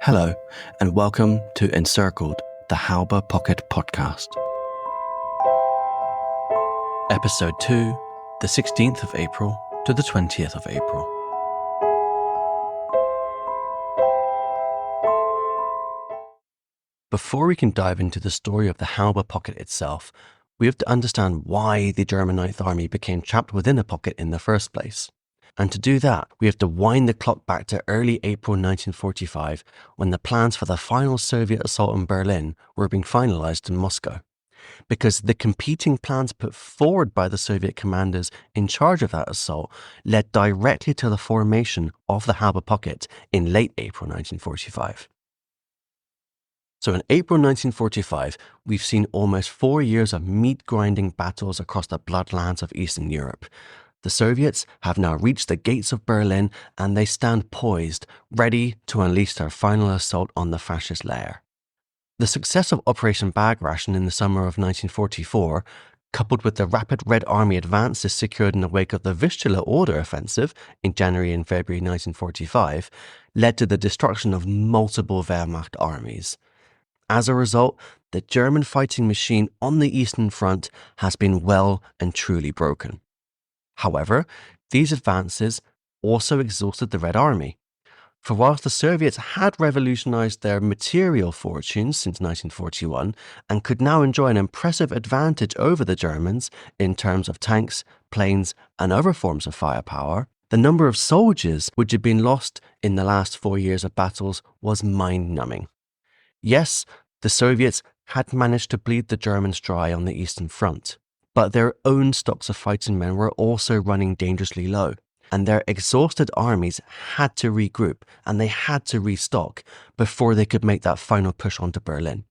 Hello, and welcome to Encircled, the Halbe Pocket Podcast. Episode 2, the 16th of April to the 20th of April. Before we can dive into the story of the Halbe Pocket itself, we have to understand why the German Ninth Army became trapped within a pocket in the first place. And to do that, we have to wind the clock back to early April 1945, when the plans for the final Soviet assault on Berlin were being finalized in Moscow. Because the competing plans put forward by the Soviet commanders in charge of that assault led directly to the formation of the Halbe Pocket in late April 1945. So in April 1945, we've seen almost 4 years of meat-grinding battles across the bloodlands of Eastern Europe. The Soviets have now reached the gates of Berlin, and they stand poised, ready to unleash their final assault on the fascist lair. The success of Operation Bag Ration in the summer of 1944, coupled with the rapid Red Army advances secured in the wake of the Vistula Order offensive in January and February 1945, led to the destruction of multiple Wehrmacht armies. As a result, the German fighting machine on the Eastern Front has been well and truly broken. However, these advances also exhausted the Red Army. For whilst the Soviets had revolutionized their material fortunes since 1941 and could now enjoy an impressive advantage over the Germans in terms of tanks, planes, and other forms of firepower, the number of soldiers which had been lost in the last 4 years of battles was mind-numbing. Yes, the Soviets had managed to bleed the Germans dry on the Eastern Front, but their own stocks of fighting men were also running dangerously low, and their exhausted armies had to regroup and they had to restock before they could make that final push onto Berlin.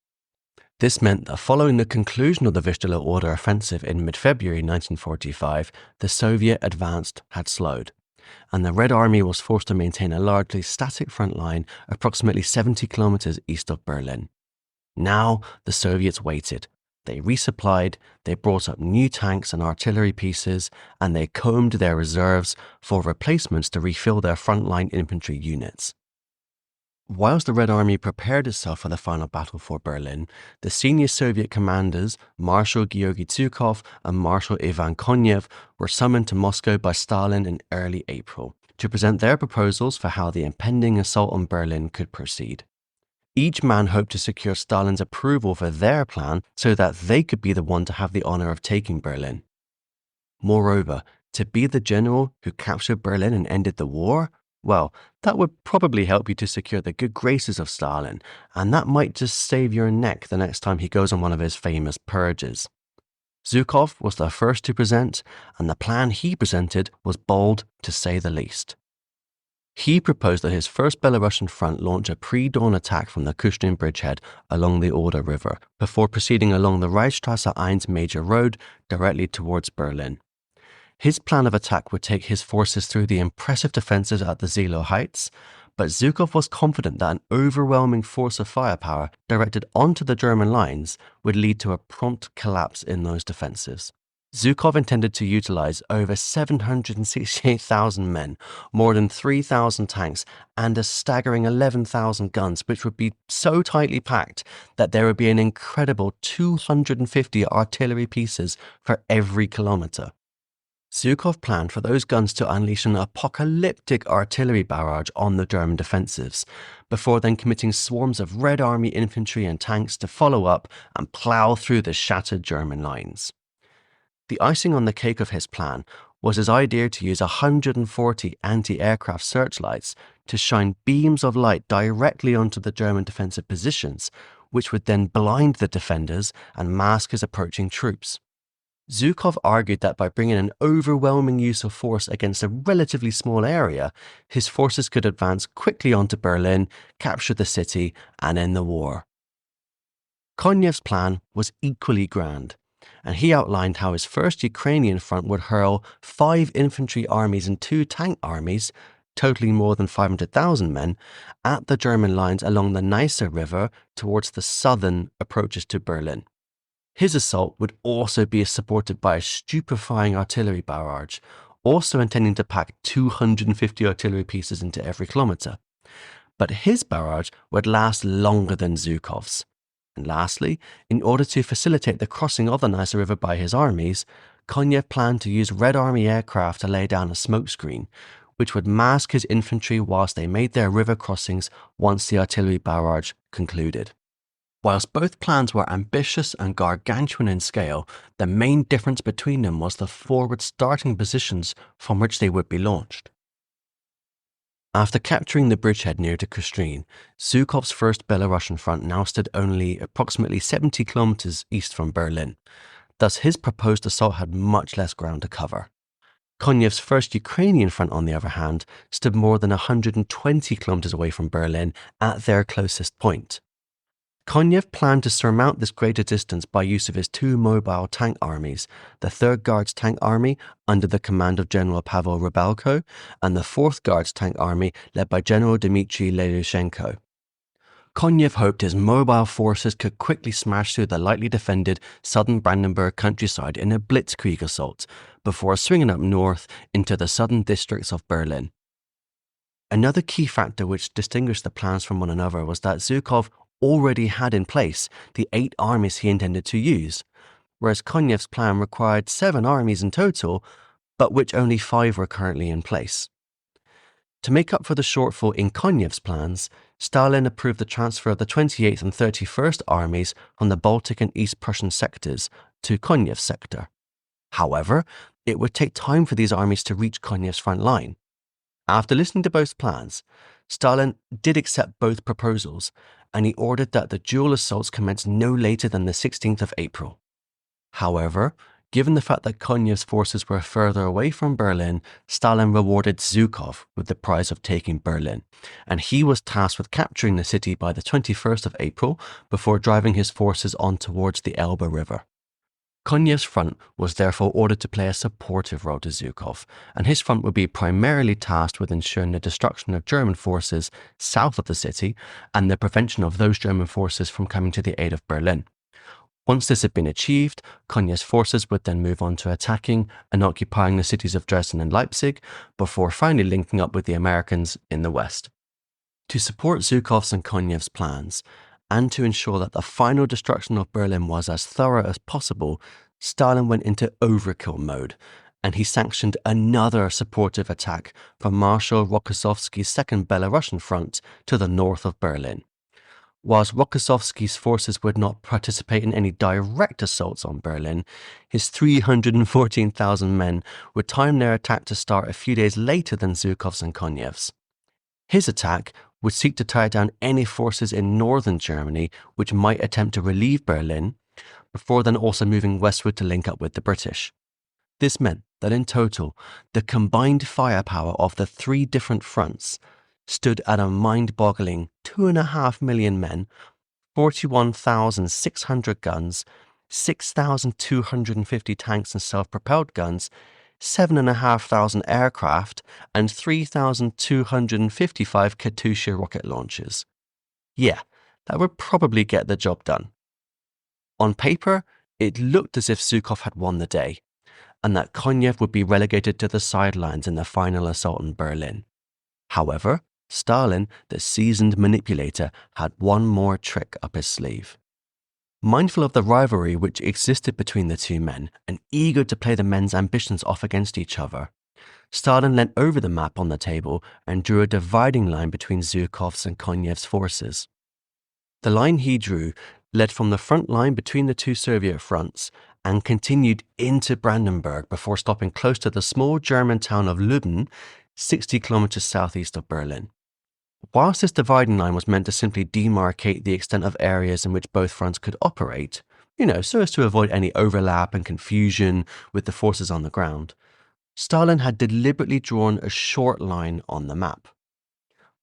This meant that following the conclusion of the Vistula Order offensive in mid-February 1945, the Soviet advance had slowed, and the Red Army was forced to maintain a largely static front line approximately 70 kilometers east of Berlin. Now the Soviets waited. They resupplied, they brought up new tanks and artillery pieces, and they combed their reserves for replacements to refill their frontline infantry units. Whilst the Red Army prepared itself for the final battle for Berlin, the senior Soviet commanders, Marshal Georgy Zhukov and Marshal Ivan Konev, were summoned to Moscow by Stalin in early April to present their proposals for how the impending assault on Berlin could proceed. Each man hoped to secure Stalin's approval for their plan so that they could be the one to have the honor of taking Berlin. Moreover, to be the general who captured Berlin and ended the war, well, that would probably help you to secure the good graces of Stalin, and that might just save your neck the next time he goes on one of his famous purges. Zhukov was the first to present, and the plan he presented was bold, to say the least. He proposed that his first Belarusian front launch a pre-dawn attack from the Kushtin bridgehead along the Oder River, before proceeding along the Reichsstraße 1 major road directly towards Berlin. His plan of attack would take his forces through the impressive defences at the Seelow Heights, but Zhukov was confident that an overwhelming force of firepower directed onto the German lines would lead to a prompt collapse in those defences. Zhukov intended to utilize over 768,000 men, more than 3,000 tanks, and a staggering 11,000 guns, which would be so tightly packed that there would be an incredible 250 artillery pieces for every kilometer. Zhukov planned for those guns to unleash an apocalyptic artillery barrage on the German defensives, before then committing swarms of Red Army infantry and tanks to follow up and plow through the shattered German lines. The icing on the cake of his plan was his idea to use 140 anti-aircraft searchlights to shine beams of light directly onto the German defensive positions, which would then blind the defenders and mask his approaching troops. Zhukov argued that by bringing an overwhelming use of force against a relatively small area, his forces could advance quickly onto Berlin, capture the city, and end the war. Konev's plan was equally grand, and he outlined how his first Ukrainian front would hurl 5 infantry armies and 2 tank armies, totaling more than 500,000 men, at the German lines along the Neisse River towards the southern approaches to Berlin. His assault would also be supported by a stupefying artillery barrage, also intending to pack 250 artillery pieces into every kilometre. but his barrage would last longer than Zhukov's. And lastly, in order to facilitate the crossing of the Nysa River by his armies, Konyev planned to use Red Army aircraft to lay down a smokescreen, which would mask his infantry whilst they made their river crossings once the artillery barrage concluded. Whilst both plans were ambitious and gargantuan in scale, the main difference between them was the forward starting positions from which they would be launched. After capturing the bridgehead near to Kustrin, Zhukov's first Belarusian front now stood only approximately 70 kilometers east from Berlin. Thus, his proposed assault had much less ground to cover. Konyev's first Ukrainian front, on the other hand, stood more than 120 kilometers away from Berlin at their closest point. Konyev planned to surmount this greater distance by use of his two mobile tank armies, the 3rd Guards Tank Army under the command of General Pavel Rybalko and the 4th Guards Tank Army led by General Dmitry Lelushenko. Konyev hoped his mobile forces could quickly smash through the lightly defended southern Brandenburg countryside in a blitzkrieg assault before swinging up north into the southern districts of Berlin. Another key factor which distinguished the plans from one another was that Zhukov already had in place the 8 armies he intended to use, whereas Konyev's plan required 7 armies in total, but which only 5 were currently in place. To make up for the shortfall in Konyev's plans, Stalin approved the transfer of the 28th and 31st armies from the Baltic and East Prussian sectors to Konyev's sector. However, it would take time for these armies to reach Konyev's front line. After listening to both plans, Stalin did accept both proposals, and he ordered that the dual assaults commence no later than the 16th of April. However, given the fact that Konyev's forces were further away from Berlin, Stalin rewarded Zhukov with the prize of taking Berlin, and he was tasked with capturing the city by the 21st of April before driving his forces on towards the Elbe River. Konyev's front was therefore ordered to play a supportive role to Zhukov, and his front would be primarily tasked with ensuring the destruction of German forces south of the city and the prevention of those German forces from coming to the aid of Berlin. Once this had been achieved, Konyev's forces would then move on to attacking and occupying the cities of Dresden and Leipzig before finally linking up with the Americans in the west. To support Zhukov's and Konyev's plans, and to ensure that the final destruction of Berlin was as thorough as possible, Stalin went into overkill mode, and he sanctioned another supportive attack from Marshal Rokossovsky's 2nd Belarusian front to the north of Berlin. Whilst Rokossovsky's forces would not participate in any direct assaults on Berlin, his 314,000 men would time their attack to start a few days later than Zhukov's and Konyev's. His attack would seek to tie down any forces in northern Germany which might attempt to relieve Berlin, before then also moving westward to link up with the British. This meant that in total, the combined firepower of the 3 different fronts stood at a mind-boggling 2.5 million men, 41,600 guns, 6,250 tanks and self-propelled guns, 7,500 aircraft, and 3,255 Katyusha rocket launchers. Yeah, that would probably get the job done. On paper, it looked as if Zhukov had won the day, and that Konyev would be relegated to the sidelines in the final assault on Berlin. However, Stalin, the seasoned manipulator, had one more trick up his sleeve. Mindful of the rivalry which existed between the two men, and eager to play the men's ambitions off against each other, Stalin leant over the map on the table and drew a dividing line between Zhukov's and Konyev's forces. The line he drew led from the front line between the 2 Soviet fronts and continued into Brandenburg before stopping close to the small German town of Lübben, 60 kilometers southeast of Berlin. Whilst this dividing line was meant to simply demarcate the extent of areas in which both fronts could operate, so as to avoid any overlap and confusion with the forces on the ground, Stalin had deliberately drawn a short line on the map.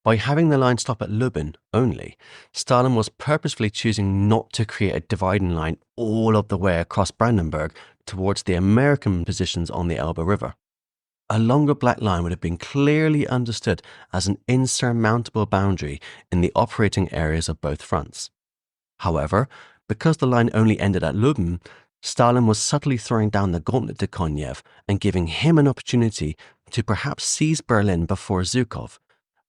By having the line stop at Lübben only, Stalin was purposefully choosing not to create a dividing line all of the way across Brandenburg towards the American positions on the Elbe River. A longer black line would have been clearly understood as an insurmountable boundary in the operating areas of both fronts. However, because the line only ended at Lübben, Stalin was subtly throwing down the gauntlet to Konyev and giving him an opportunity to perhaps seize Berlin before Zhukov,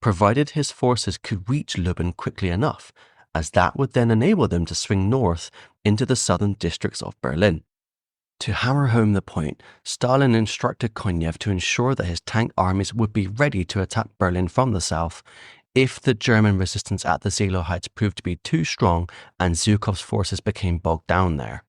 provided his forces could reach Lublin quickly enough, as that would then enable them to swing north into the southern districts of Berlin. To hammer home the point, Stalin instructed Konev to ensure that his tank armies would be ready to attack Berlin from the south if the German resistance at the Seelow Heights proved to be too strong and Zhukov's forces became bogged down there.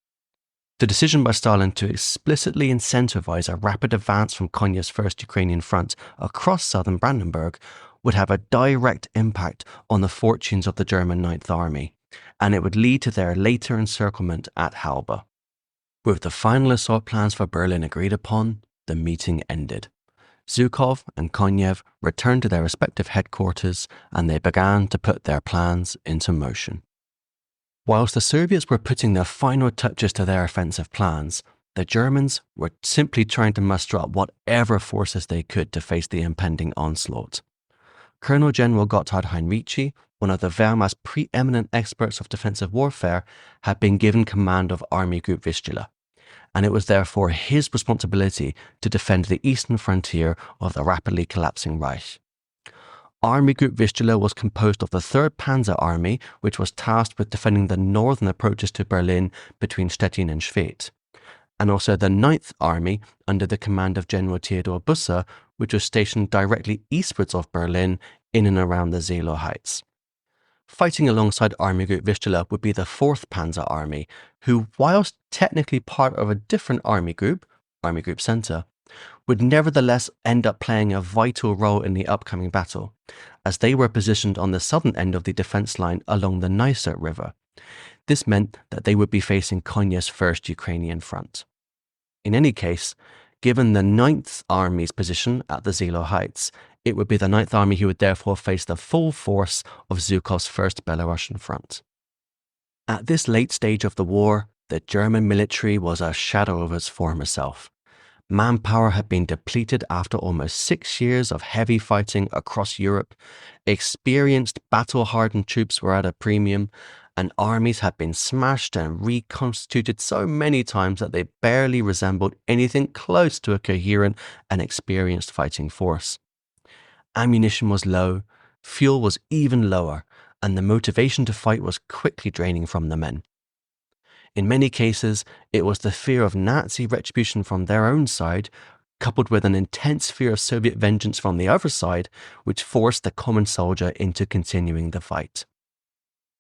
The decision by Stalin to explicitly incentivize a rapid advance from Konev's First Ukrainian Front across southern Brandenburg would have a direct impact on the fortunes of the German Ninth Army, and it would lead to their later encirclement at Halbe. With the final assault plans for Berlin agreed upon, the meeting ended. Zhukov and Konev returned to their respective headquarters, and they began to put their plans into motion. Whilst the Soviets were putting their final touches to their offensive plans, the Germans were simply trying to muster up whatever forces they could to face the impending onslaught. Colonel General Gotthard Heinrici, one of the Wehrmacht's preeminent experts of defensive warfare, had been given command of Army Group Vistula, and it was therefore his responsibility to defend the eastern frontier of the rapidly collapsing Reich. Army Group Vistula was composed of the 3rd Panzer Army, which was tasked with defending the northern approaches to Berlin between Stettin and Schwedt, and also the 9th Army under the command of General Busse, which was stationed directly eastwards of Berlin in and around the Seelow Heights. Fighting alongside Army Group Vistula would be the 4th Panzer Army, who, whilst technically part of a different army group, Army Group Centre, would nevertheless end up playing a vital role in the upcoming battle, as they were positioned on the southern end of the defence line along the Neisse River. This meant that they would be facing Konev's First Ukrainian Front. In any case, given the 9th Army's position at the Seelow Heights, it would be the 9th Army who would therefore face the full force of Zhukov's First Belarusian Front. At this late stage of the war, the German military was a shadow of its former self. Manpower had been depleted after almost 6 years of heavy fighting across Europe, experienced battle-hardened troops were at a premium, and armies had been smashed and reconstituted so many times that they barely resembled anything close to a coherent and experienced fighting force. Ammunition was low, fuel was even lower, and the motivation to fight was quickly draining from the men. In many cases, it was the fear of Nazi retribution from their own side, coupled with an intense fear of Soviet vengeance from the other side, which forced the common soldier into continuing the fight.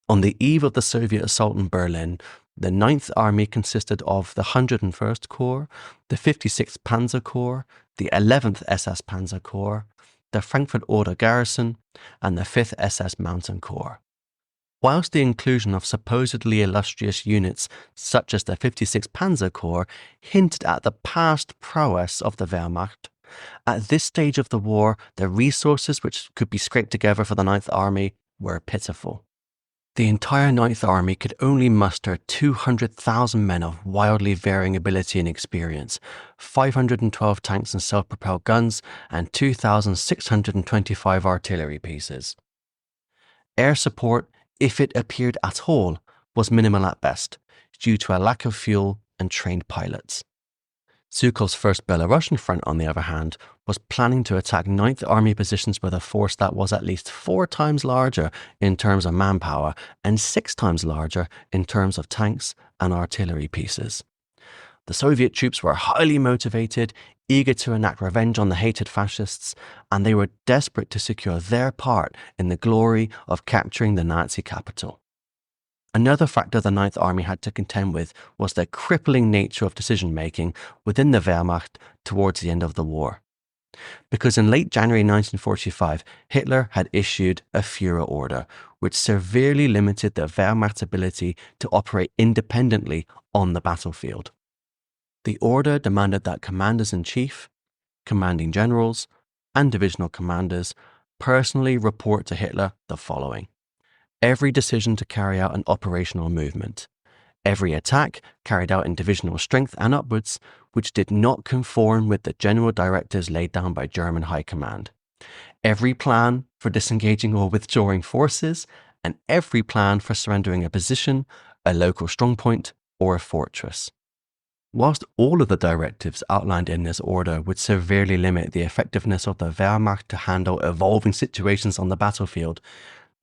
On the eve of the Soviet assault in Berlin, the 9th Army consisted of the 101st Corps, the 56th Panzer Corps, the 11th SS Panzer Corps, the Frankfurt Oder Garrison, and the 5th SS Mountain Corps. Whilst the inclusion of supposedly illustrious units such as the 56th Panzer Corps hinted at the past prowess of the Wehrmacht, at this stage of the war, the resources which could be scraped together for the 9th Army were pitiful. The entire 9th Army could only muster 200,000 men of wildly varying ability and experience, 512 tanks and self-propelled guns, and 2,625 artillery pieces. Air support, if it appeared at all, was minimal at best, due to a lack of fuel and trained pilots. Zhukov's First Belarusian Front, on the other hand, was planning to attack 9th Army positions with a force that was at least 4 times larger in terms of manpower and 6 times larger in terms of tanks and artillery pieces. The Soviet troops were highly motivated, eager to enact revenge on the hated fascists, and they were desperate to secure their part in the glory of capturing the Nazi capital. Another factor the 9th Army had to contend with was the crippling nature of decision-making within the Wehrmacht towards the end of the war. Because in late January 1945, Hitler had issued a Führer order, which severely limited the Wehrmacht's ability to operate independently on the battlefield. The order demanded that commanders-in-chief, commanding generals, and divisional commanders personally report to Hitler the following: every decision to carry out an operational movement, every attack carried out in divisional strength and upwards which did not conform with the general directives laid down by German High Command, every plan for disengaging or withdrawing forces, and every plan for surrendering a position, a local strongpoint, or a fortress. Whilst all of the directives outlined in this order would severely limit the effectiveness of the Wehrmacht to handle evolving situations on the battlefield,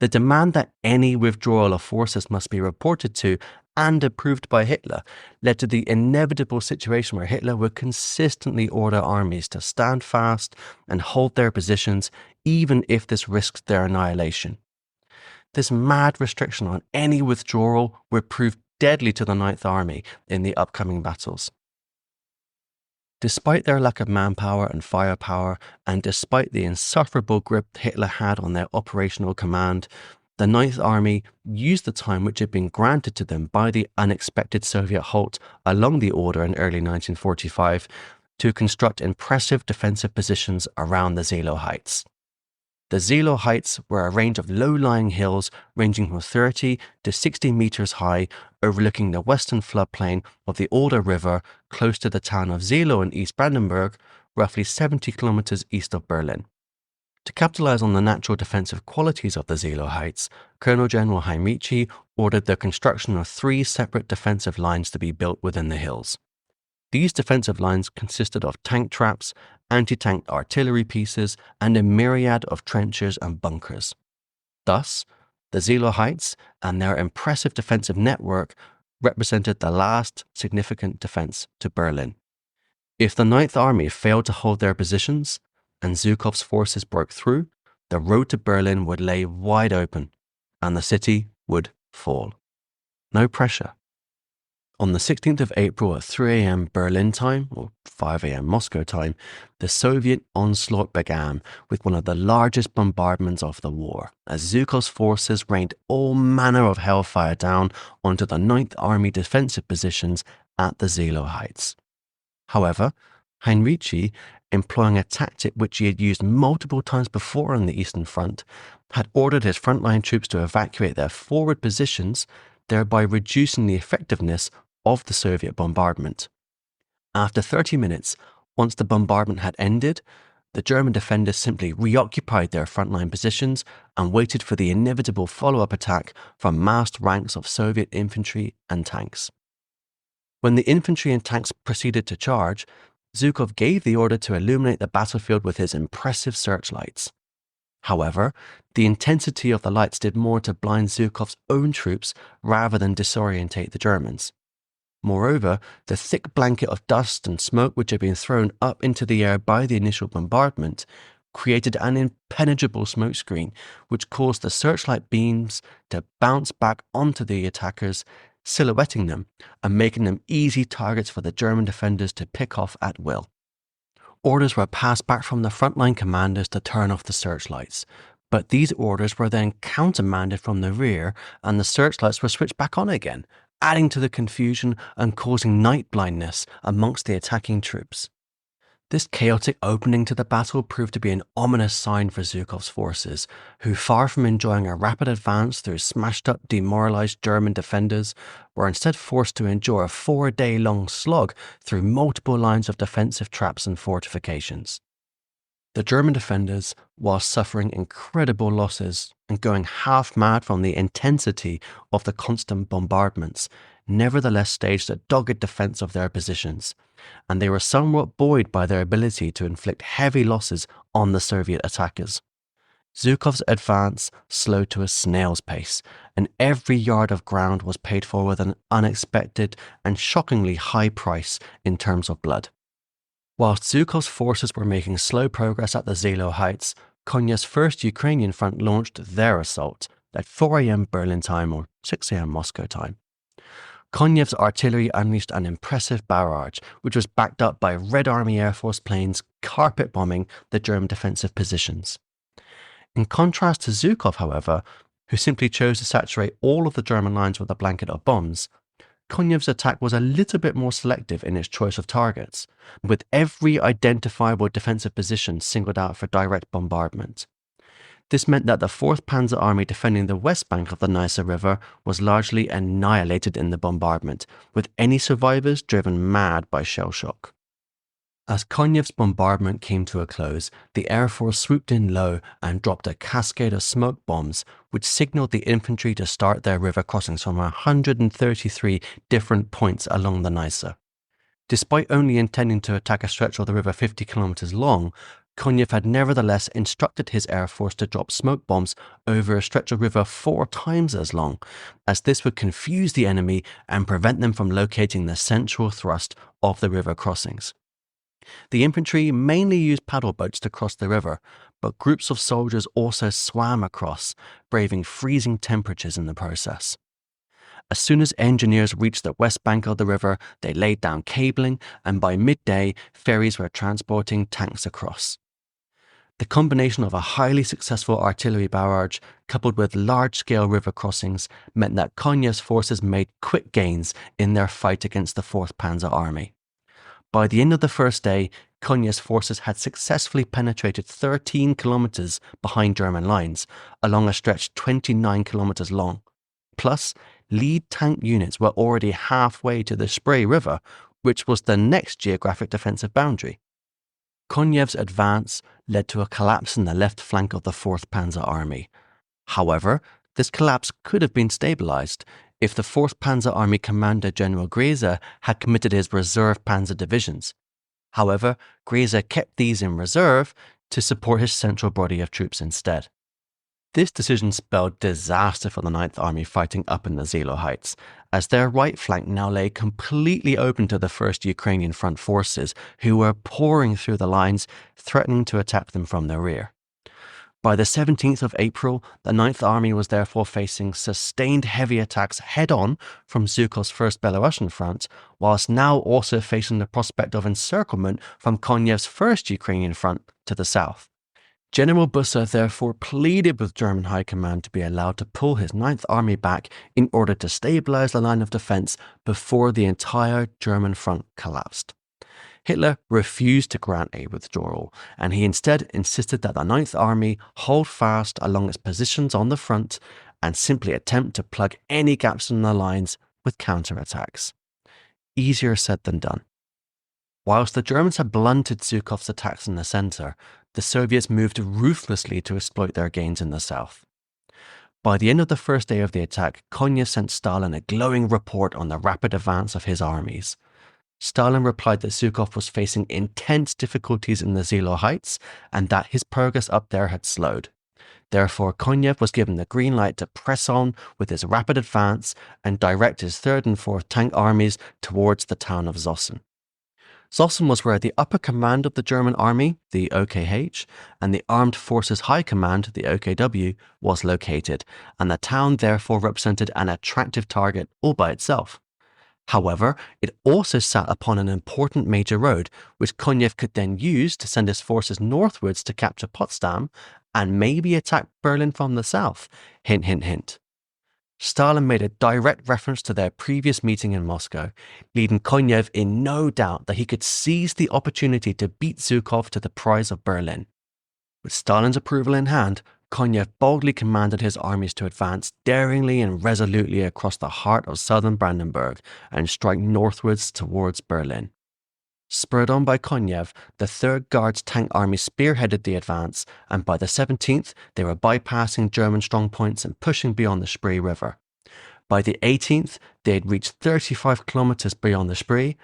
the demand that any withdrawal of forces must be reported to and approved by Hitler led to the inevitable situation where Hitler would consistently order armies to stand fast and hold their positions, even if this risked their annihilation. This mad restriction on any withdrawal would prove deadly to the Ninth Army in the upcoming battles. Despite their lack of manpower and firepower, and despite the insufferable grip Hitler had on their operational command, the Ninth Army used the time which had been granted to them by the unexpected Soviet halt along the Oder in early 1945 to construct impressive defensive positions around the Seelow Heights. The Seelow Heights were a range of low-lying hills ranging from 30 to 60 meters high, overlooking the western floodplain of the Oder River close to the town of Seelow in East Brandenburg, roughly 70 kilometers east of Berlin. To capitalize on the natural defensive qualities of the Seelow Heights, Colonel General Heinrici ordered the construction of 3 separate defensive lines to be built within the hills. These defensive lines consisted of tank traps, anti-tank artillery pieces, and a myriad of trenches and bunkers. Thus, the Seelow Heights and their impressive defensive network represented the last significant defense to Berlin. If the Ninth Army failed to hold their positions, and Zhukov's forces broke through, the road to Berlin would lay wide open, and the city would fall. No pressure. On the 16th of April at 3 a.m. Berlin time, or 5 a.m. Moscow time, the Soviet onslaught began with one of the largest bombardments of the war, as Zhukov's forces rained all manner of hellfire down onto the Ninth Army defensive positions at the Seelow Heights. However, Heinrici, employing a tactic which he had used multiple times before on the Eastern Front, had ordered his frontline troops to evacuate their forward positions, thereby reducing the effectiveness of the Soviet bombardment. After 30 minutes, once the bombardment had ended, the German defenders simply reoccupied their frontline positions and waited for the inevitable follow-up attack from massed ranks of Soviet infantry and tanks. When the infantry and tanks proceeded to charge, Zhukov gave the order to illuminate the battlefield with his impressive searchlights. However, the intensity of the lights did more to blind Zhukov's own troops rather than disorientate the Germans. Moreover, the thick blanket of dust and smoke which had been thrown up into the air by the initial bombardment created an impenetrable smokescreen which caused the searchlight beams to bounce back onto the attackers, silhouetting them and making them easy targets for the German defenders to pick off at will. Orders were passed back from the frontline commanders to turn off the searchlights, but these orders were then countermanded from the rear and the searchlights were switched back on again, adding to the confusion and causing night blindness amongst the attacking troops. This chaotic opening to the battle proved to be an ominous sign for Zhukov's forces, who, far from enjoying a rapid advance through smashed-up, demoralized German defenders, were instead forced to endure a 4-day-long slog through multiple lines of defensive traps and fortifications. The German defenders, while suffering incredible losses and going half mad from the intensity of the constant bombardments, nevertheless staged a dogged defense of their positions, and they were somewhat buoyed by their ability to inflict heavy losses on the Soviet attackers. Zhukov's advance slowed to a snail's pace, and every yard of ground was paid for with an unexpected and shockingly high price in terms of blood. Whilst Zhukov's forces were making slow progress at the Seelow Heights, Konya's 1st Ukrainian Front launched their assault at 4 a.m. Berlin time or 6 a.m. Moscow time. Konyev's artillery unleashed an impressive barrage, which was backed up by Red Army Air Force planes carpet bombing the German defensive positions. In contrast to Zhukov, however, who simply chose to saturate all of the German lines with a blanket of bombs, Konyev's attack was a little bit more selective in its choice of targets, with every identifiable defensive position singled out for direct bombardment. This meant that the 4th Panzer Army defending the west bank of the Neisse River was largely annihilated in the bombardment, with any survivors driven mad by shell shock. As Konyev's bombardment came to a close, the Air Force swooped in low and dropped a cascade of smoke bombs, which signaled the infantry to start their river crossings from 133 different points along the Neisse. Despite only intending to attack a stretch of the river 50 kilometers long, Konev had nevertheless instructed his air force to drop smoke bombs over a stretch of river 4 times as long, as this would confuse the enemy and prevent them from locating the central thrust of the river crossings. The infantry mainly used paddle boats to cross the river, but groups of soldiers also swam across, braving freezing temperatures in the process. As soon as engineers reached the west bank of the river, they laid down cabling, and by midday, ferries were transporting tanks across. The combination of a highly successful artillery barrage coupled with large-scale river crossings meant that Konev's forces made quick gains in their fight against the 4th Panzer Army. By the end of the first day, Konev's forces had successfully penetrated 13 kilometers behind German lines, along a stretch 29 kilometers long. Plus, lead tank units were already halfway to the Spree River, which was the next geographic defensive boundary. Konev's advance led to a collapse in the left flank of the 4th Panzer Army. However, this collapse could have been stabilized if the 4th Panzer Army commander General Busse had committed his reserve panzer divisions. However, Busse kept these in reserve to support his central body of troops instead. This decision spelled disaster for the 9th Army fighting up in the Seelow Heights, as their right flank now lay completely open to the 1st Ukrainian Front forces, who were pouring through the lines, threatening to attack them from the rear. By the 17th of April, the 9th Army was therefore facing sustained heavy attacks head-on from Zhukov's 1st Belarusian Front, whilst now also facing the prospect of encirclement from Konev's 1st Ukrainian Front to the south. General Busse therefore pleaded with German High Command to be allowed to pull his 9th Army back in order to stabilize the line of defense before the entire German front collapsed. Hitler refused to grant a withdrawal, and he instead insisted that the 9th Army hold fast along its positions on the front and simply attempt to plug any gaps in the lines with counterattacks. Easier said than done. Whilst the Germans had blunted Zhukov's attacks in the center, the Soviets moved ruthlessly to exploit their gains in the south. By the end of the first day of the attack, Konev sent Stalin a glowing report on the rapid advance of his armies. Stalin replied that Zhukov was facing intense difficulties in the Seelow Heights and that his progress up there had slowed. Therefore, Konev was given the green light to press on with his rapid advance and direct his 3rd and 4th Tank Armies towards the town of Zossen. Zossen was where the upper command of the German army, the OKH, and the Armed Forces High Command, the OKW, was located, and the town therefore represented an attractive target all by itself. However, it also sat upon an important major road, which Konev could then use to send his forces northwards to capture Potsdam and maybe attack Berlin from the south. Hint, hint, hint. Stalin made a direct reference to their previous meeting in Moscow, leaving Konev in no doubt that he could seize the opportunity to beat Zhukov to the prize of Berlin. With Stalin's approval in hand, Konev boldly commanded his armies to advance daringly and resolutely across the heart of southern Brandenburg and strike northwards towards Berlin. Spurred on by Konev, the 3rd Guards Tank Army spearheaded the advance, and by the 17th, they were bypassing German strongpoints and pushing beyond the Spree River. By the 18th, they had reached 35 kilometers beyond the Spree,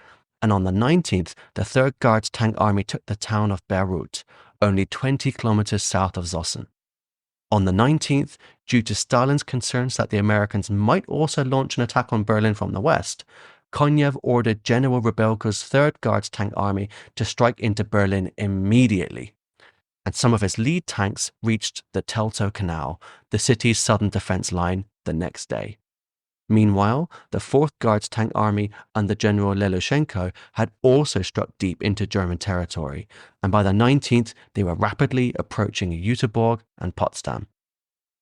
and on the 19th, the 3rd Guards Tank Army took the town of Beirut, only 20 kilometers south of Zossen. On the 19th, due to Stalin's concerns that the Americans might also launch an attack on Berlin from the west, Konev ordered General Rebelka's 3rd Guards Tank Army to strike into Berlin immediately, and some of his lead tanks reached the Teltow Canal, the city's southern defense line, the next day. Meanwhile, the 4th Guards Tank Army under General Lelushenko had also struck deep into German territory, and by the 19th they were rapidly approaching Jüterbog and Potsdam.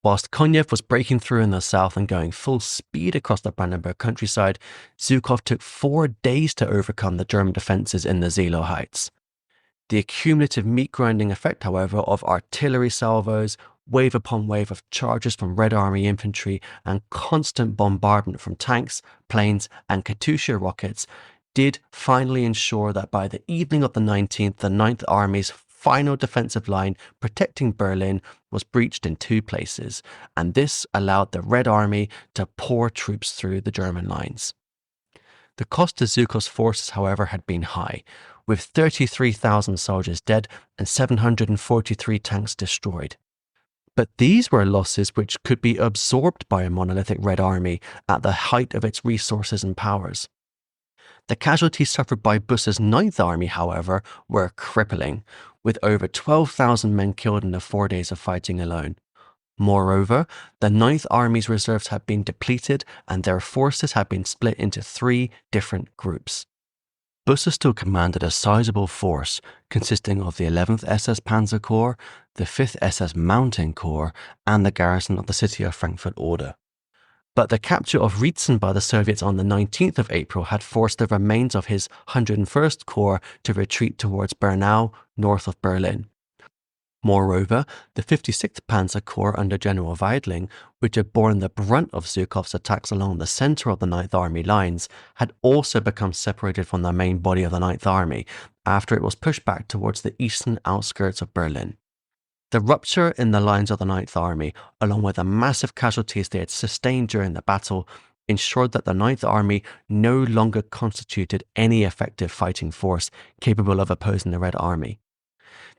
Whilst Konev was breaking through in the south and going full speed across the Brandenburg countryside, Zhukov took 4 days to overcome the German defences in the Seelow Heights. The accumulative meat-grinding effect, however, of artillery salvos, wave upon wave of charges from Red Army infantry, and constant bombardment from tanks, planes, and Katyusha rockets did finally ensure that by the evening of the 19th, the 9th Army's final defensive line protecting Berlin was breached in 2 places, and this allowed the Red Army to pour troops through the German lines. The cost to Zhukov's forces, however, had been high, with 33,000 soldiers dead and 743 tanks destroyed. But these were losses which could be absorbed by a monolithic Red Army at the height of its resources and powers. The casualties suffered by Busse's Ninth Army, however, were crippling, with over 12,000 men killed in the 4 days of fighting alone. Moreover, the Ninth Army's reserves had been depleted and their forces had been split into 3 different groups. Busse still commanded a sizable force consisting of the 11th SS Panzer Corps, the 5th SS Mountain Corps, and the garrison of the city of Frankfurt Oder. But the capture of Rietzen by the Soviets on the 19th of April had forced the remains of his 101st Corps to retreat towards Bernau, north of Berlin. Moreover, the 56th Panzer Corps under General Weidling, which had borne the brunt of Zhukov's attacks along the centre of the Ninth Army lines, had also become separated from the main body of the Ninth Army after it was pushed back towards the eastern outskirts of Berlin. The rupture in the lines of the Ninth Army, along with the massive casualties they had sustained during the battle, ensured that the Ninth Army no longer constituted any effective fighting force capable of opposing the Red Army.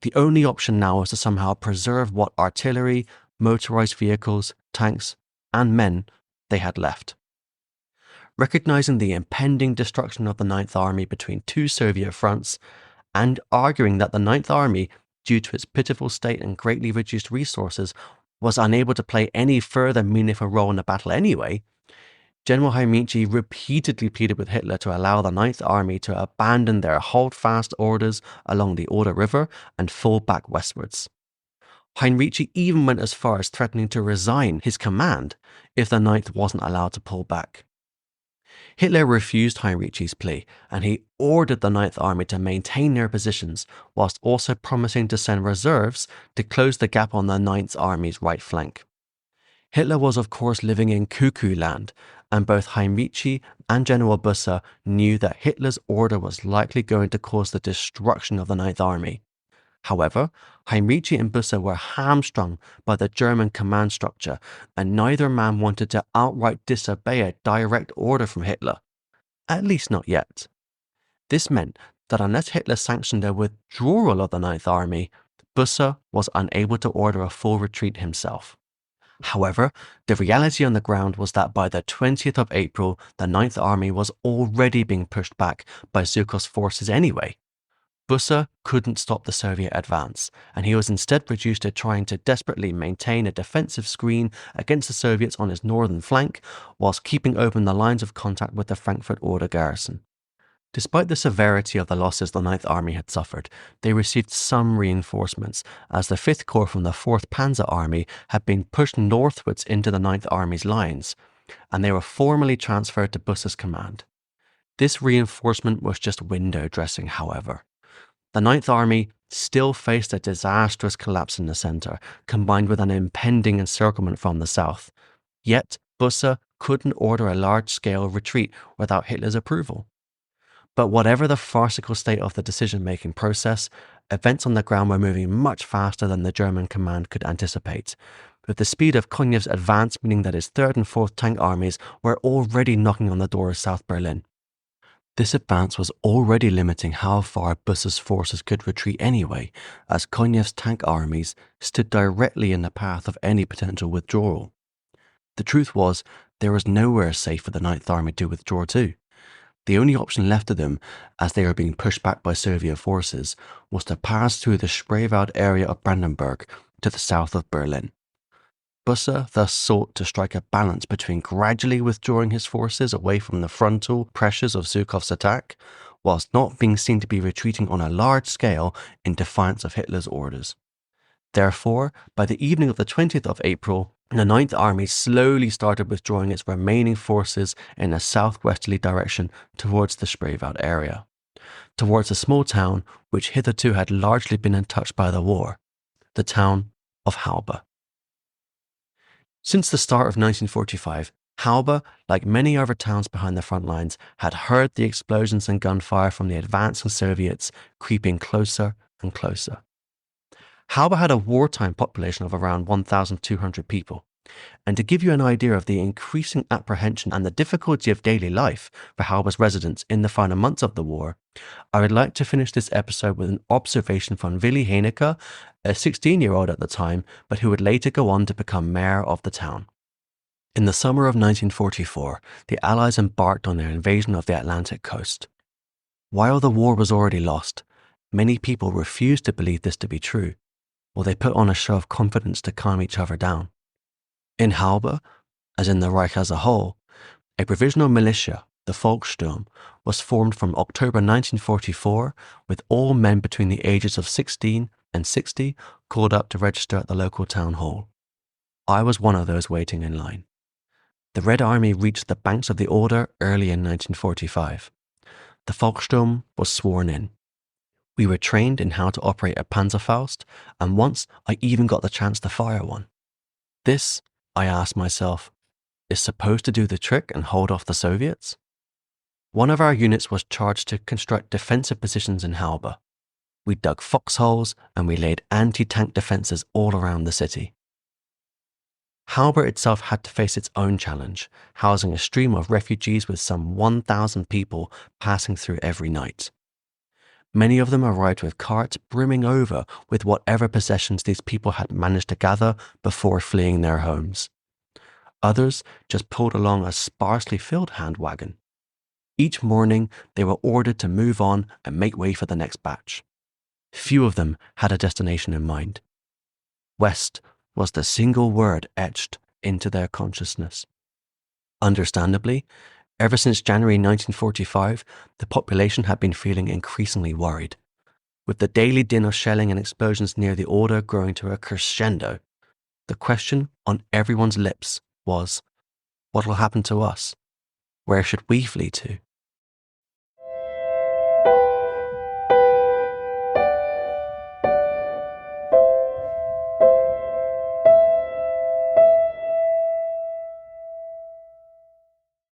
The only option now was to somehow preserve what artillery, motorized vehicles, tanks, and men they had left. Recognizing the impending destruction of the Ninth Army between 2 Soviet fronts, and arguing that the Ninth Army, due to its pitiful state and greatly reduced resources, was unable to play any further meaningful role in the battle anyway, General Heinrici repeatedly pleaded with Hitler to allow the Ninth Army to abandon their hold-fast orders along the Oder River and fall back westwards. Heinrici even went as far as threatening to resign his command if the Ninth wasn't allowed to pull back. Hitler refused Heinrici's plea, and he ordered the Ninth Army to maintain their positions, whilst also promising to send reserves to close the gap on the Ninth Army's right flank. Hitler was of course living in cuckoo land, and both Heinrici and General Busse knew that Hitler's order was likely going to cause the destruction of the Ninth Army. However, Heinrici and Busse were hamstrung by the German command structure, and neither man wanted to outright disobey a direct order from Hitler. At least not yet. This meant that unless Hitler sanctioned a withdrawal of the Ninth Army, Busse was unable to order a full retreat himself. However, the reality on the ground was that by the 20th of April, the Ninth Army was already being pushed back by Zhukov's forces anyway. Busse couldn't stop the Soviet advance, and he was instead reduced to trying to desperately maintain a defensive screen against the Soviets on his northern flank, whilst keeping open the lines of contact with the Frankfurt Oder garrison. Despite the severity of the losses the Ninth Army had suffered, they received some reinforcements, as the 5th Corps from the 4th Panzer Army had been pushed northwards into the Ninth Army's lines, and they were formally transferred to Busse's command. This reinforcement was just window dressing, however. The Ninth Army still faced a disastrous collapse in the centre, combined with an impending encirclement from the south. Yet, Busse couldn't order a large-scale retreat without Hitler's approval. But whatever the farcical state of the decision-making process, events on the ground were moving much faster than the German command could anticipate, with the speed of Konev's advance meaning that his 3rd and 4th Tank Armies were already knocking on the door of South Berlin. This advance was already limiting how far Busse's forces could retreat anyway, as Konev's tank armies stood directly in the path of any potential withdrawal. The truth was, there was nowhere safe for the Ninth Army to withdraw to. The only option left to them, as they were being pushed back by Soviet forces, was to pass through the Spreewald area of Brandenburg to the south of Berlin. Busse thus sought to strike a balance between gradually withdrawing his forces away from the frontal pressures of Zhukov's attack, whilst not being seen to be retreating on a large scale in defiance of Hitler's orders. Therefore, by the evening of the 20th of April, the Ninth Army slowly started withdrawing its remaining forces in a southwesterly direction towards the Spreewald area, towards a small town which hitherto had largely been untouched by the war, the town of Halbe. Since the start of 1945, Halbe, like many other towns behind the front lines, had heard the explosions and gunfire from the advancing Soviets creeping closer and closer. Halbe had a wartime population of around 1,200 people. And to give you an idea of the increasing apprehension and the difficulty of daily life for Halbe's residents in the final months of the war, I would like to finish this episode with an observation from Willy Heinecke, a 16-year-old at the time, but who would later go on to become mayor of the town. In the summer of 1944, the Allies embarked on their invasion of the Atlantic coast. While the war was already lost, many people refused to believe this to be true, or they put on a show of confidence to calm each other down. In Halbe, as in the Reich as a whole, a provisional militia, the Volkssturm, was formed from October 1944 with all men between the ages of 16 and 60 called up to register at the local town hall. I was one of those waiting in line. The Red Army reached the banks of the Oder early in 1945. The Volkssturm was sworn in. We were trained in how to operate a Panzerfaust, and once I even got the chance to fire one. This, I asked myself, is supposed to do the trick and hold off the Soviets? One of our units was charged to construct defensive positions in Halbe. We dug foxholes and we laid anti-tank defenses all around the city. Halbe itself had to face its own challenge, housing a stream of refugees with some 1,000 people passing through every night. Many of them arrived with carts brimming over with whatever possessions these people had managed to gather before fleeing their homes. Others just pulled along a sparsely filled hand wagon. Each morning, they were ordered to move on and make way for the next batch. Few of them had a destination in mind. West was the single word etched into their consciousness. Understandably, ever since January 1945, the population had been feeling increasingly worried. With the daily din of shelling and explosions near the Oder growing to a crescendo, the question on everyone's lips was, what will happen to us? Where should we flee to?